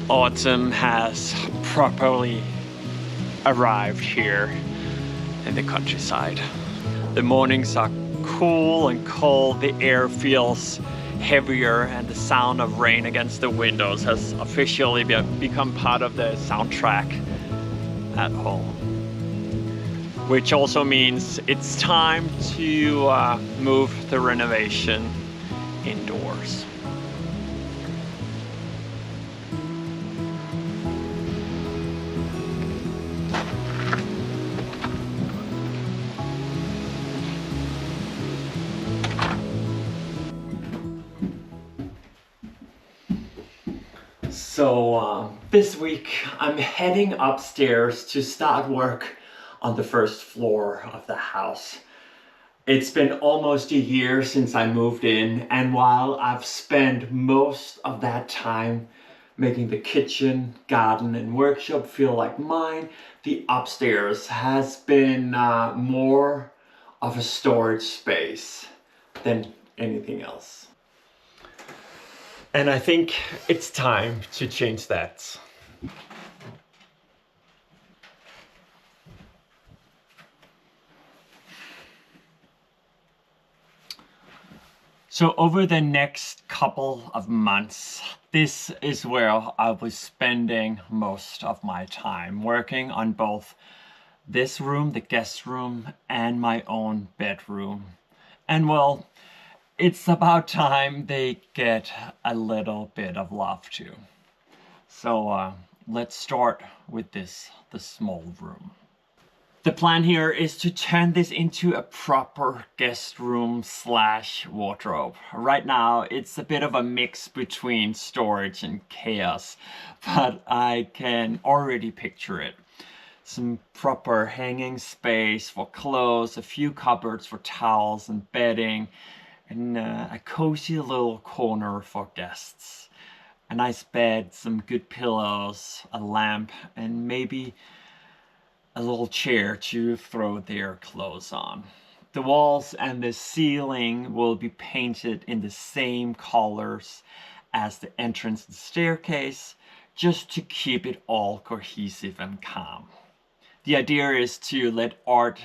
Autumn has properly arrived here in the countryside. The mornings are cool and cold, the air feels heavier, and the sound of rain against the windows has officially become part of the soundtrack at home. Which also means it's time to move the renovation indoors. So this week I'm heading upstairs to start work on the first floor of the house. It's been almost a year since I moved in, and while I've spent most of that time making the kitchen, garden and workshop feel like mine, the upstairs has been more of a storage space than anything else. And I think it's time to change that. So over the next couple of months, this is where I was spending most of my time, working on both this room, the guest room, and my own bedroom. And well, it's about time they get a little bit of love too. So let's start with the small room. The plan here is to turn this into a proper guest room / wardrobe. Right now it's a bit of a mix between storage and chaos, but I can already picture it. Some proper hanging space for clothes, a few cupboards for towels and bedding, and a cozy little corner for guests. A nice bed, some good pillows, a lamp, and maybe a little chair to throw their clothes on. The walls and the ceiling will be painted in the same colors as the entrance and staircase, just to keep it all cohesive and calm. The idea is to let art,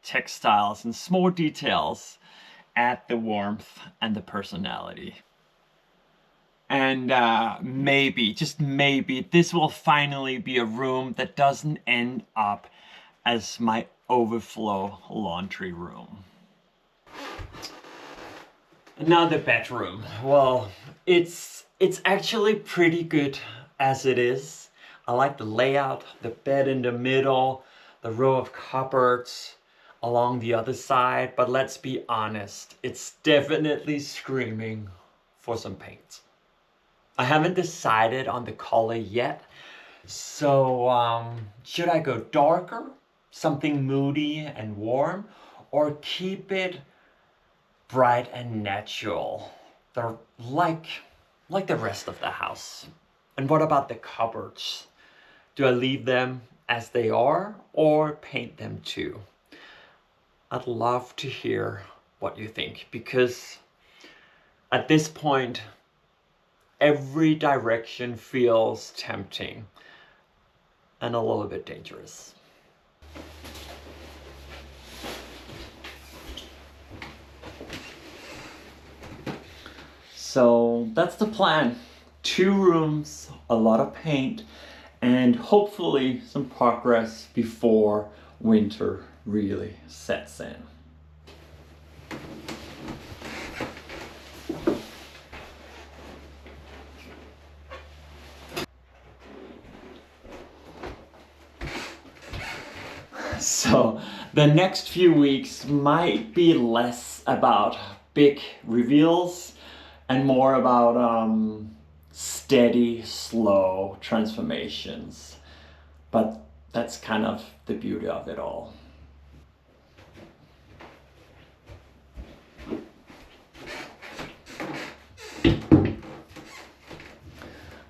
textiles, and small details add the warmth and the personality. And maybe, just maybe, this will finally be a room that doesn't end up as my overflow laundry room. Now the bedroom. Well, it's actually pretty good as it is. I like the layout, the bed in the middle, the row of cupboards along the other side, but let's be honest, it's definitely screaming for some paint. I haven't decided on the color yet, so should I go darker, something moody and warm, or keep it bright and natural, like the rest of the house? And what about the cupboards? Do I leave them as they are or paint them too? I'd love to hear what you think, because at this point, every direction feels tempting and a little bit dangerous. So that's the plan. 2 rooms, a lot of paint, and hopefully some progress before winter really sets in. So the next few weeks might be less about big reveals and more about steady, slow transformations. But that's kind of the beauty of it all.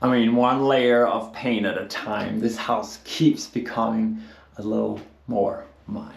I mean, one layer of paint at a time, this house keeps becoming a little more mine.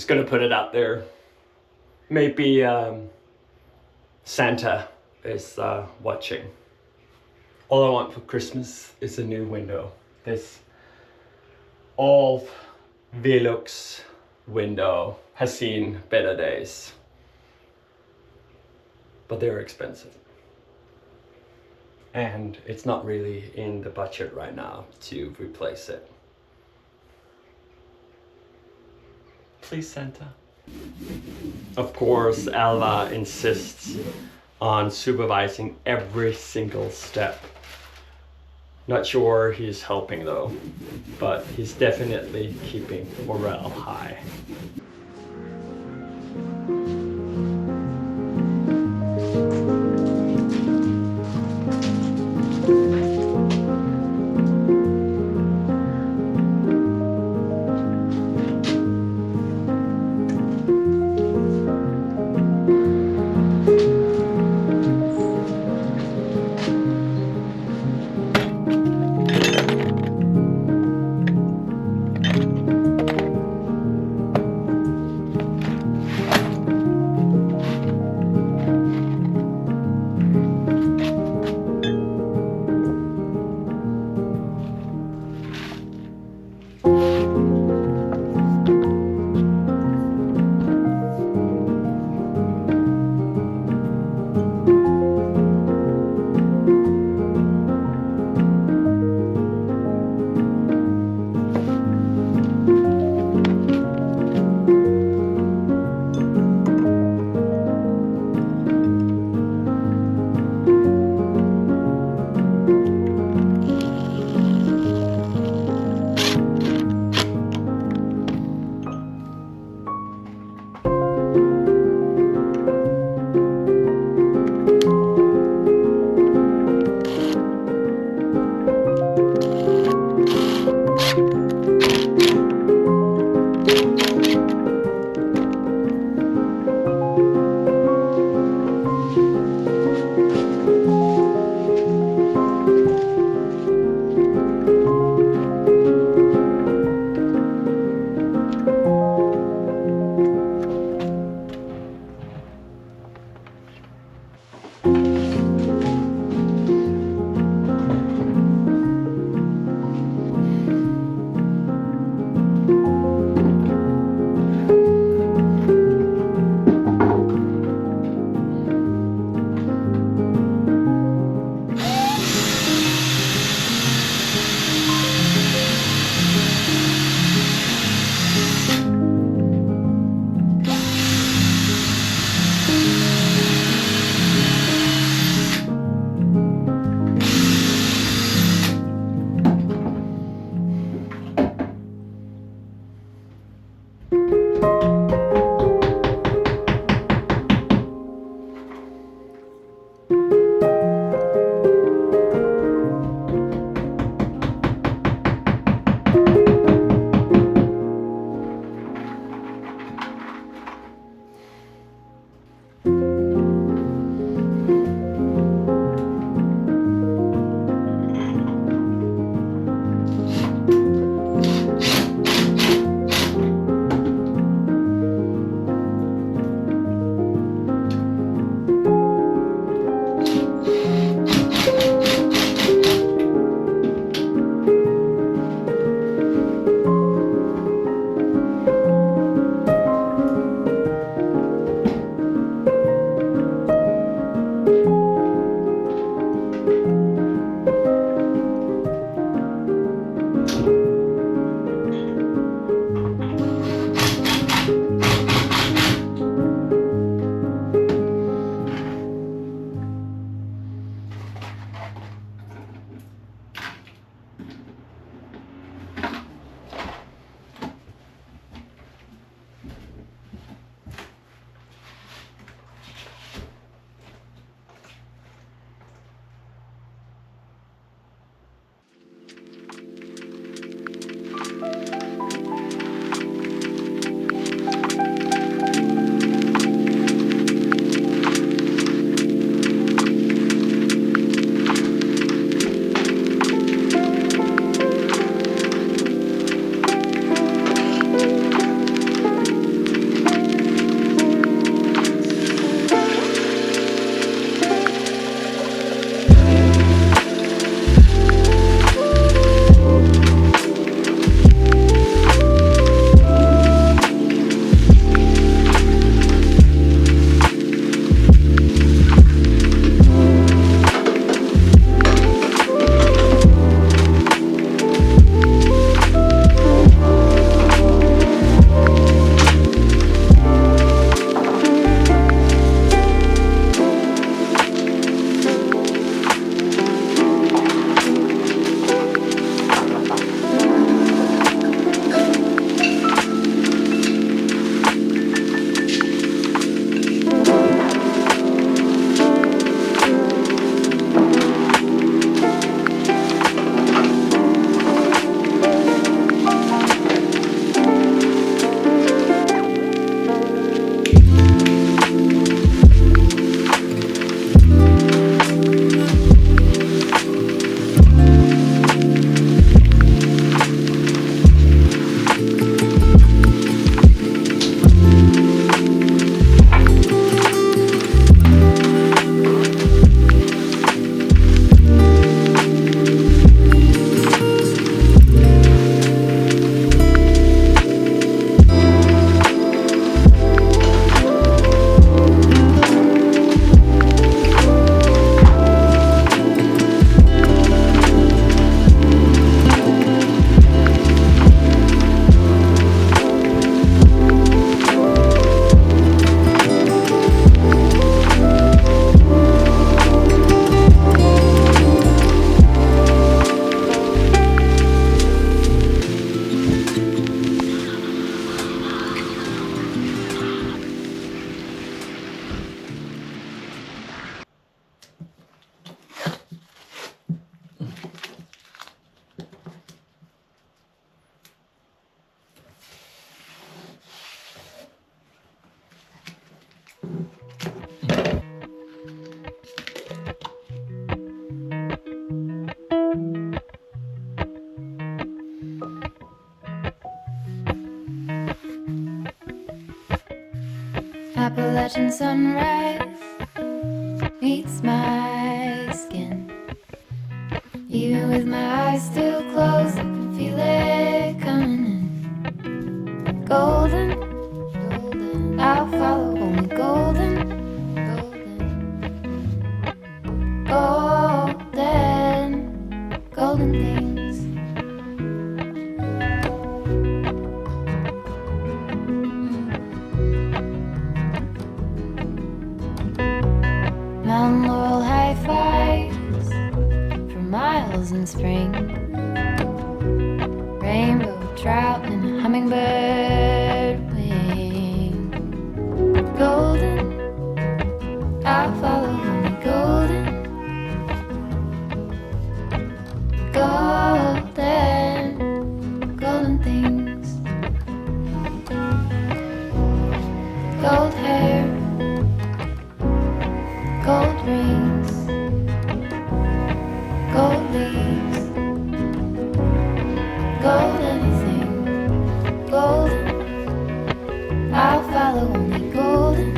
just gonna put it out there. Maybe Santa is watching. All I want for Christmas is a new window. This old Velux window has seen better days, but they're expensive. And it's not really in the budget right now to replace it. Please, Santa. Of course, Alva insists on supervising every single step. Not sure he's helping though, but he's definitely keeping morale high. Appalachian sunrise meets my skin. Even with my eyes still closed, I can feel it coming in. Golden, golden, I'll follow only golden, golden, golden, golden things. Mountain laurel high fives for miles in spring. Rainbow trout and a hummingbird wing. Golden, I'll follow only golden, golden, golden things. Gold hair, gold rings, gold leaves, gold anything, golden, I'll follow only golden,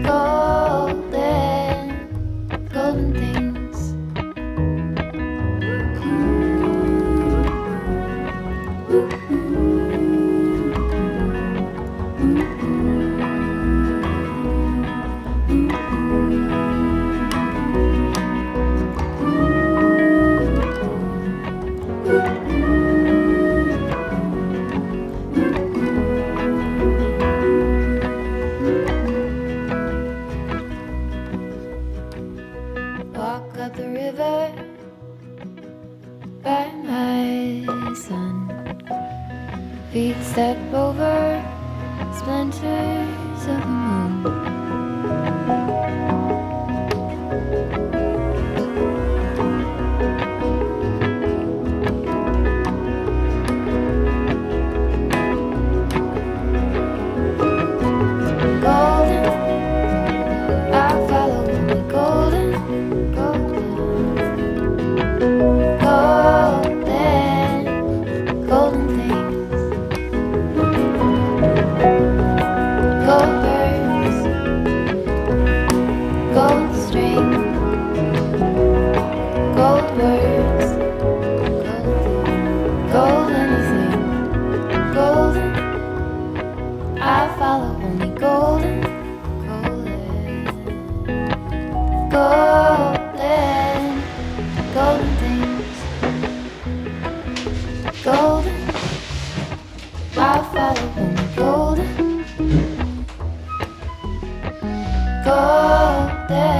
golden, golden things. Walk up the river by my son. Feet step over splinters of the moon. Golden, I'll follow only golden, golden, golden things. Gold birds, gold string, gold words, gold anything, golden, I'll follow only golden, golden, golden things. Golden, I'll follow only golden, golden,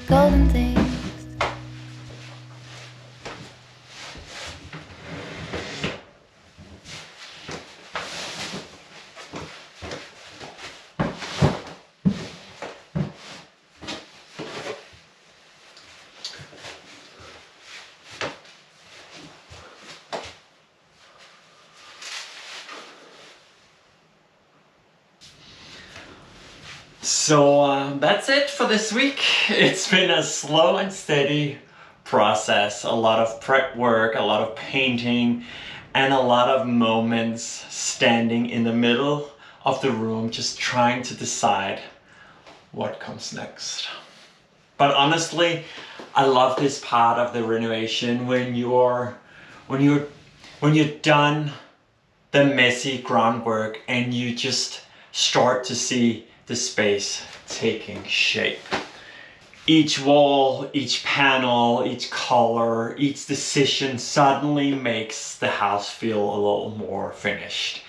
golden things. So that's it for this week. It's been a slow and steady process, a lot of prep work, a lot of painting, and a lot of moments standing in the middle of the room just trying to decide what comes next. But honestly, I love this part of the renovation when you're done the messy groundwork and you just start to see the space taking shape. Each wall, each panel, each color, each decision suddenly makes the house feel a little more finished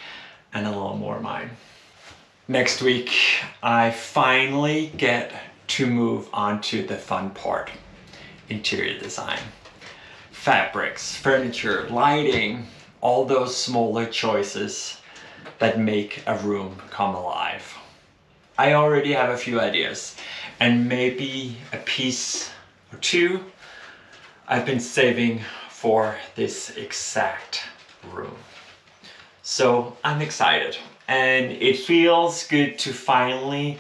and a little more mine. Next week, I finally get to move on to the fun part, interior design. Fabrics, furniture, lighting, all those smaller choices that make a room come alive. I already have a few ideas, and maybe a piece or two I've been saving for this exact room. So I'm excited, and it feels good to finally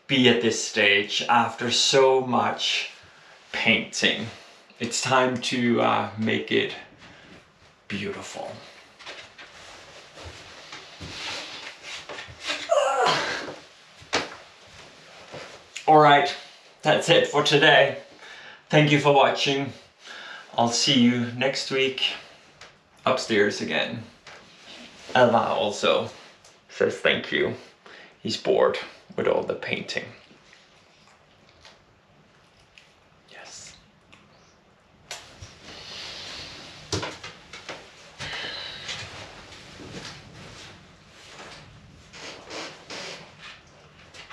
be at this stage after so much painting. It's time to make it beautiful. Alright, that's it for today. Thank you for watching. I'll see you next week upstairs again. Alvar also says thank you. He's bored with all the painting.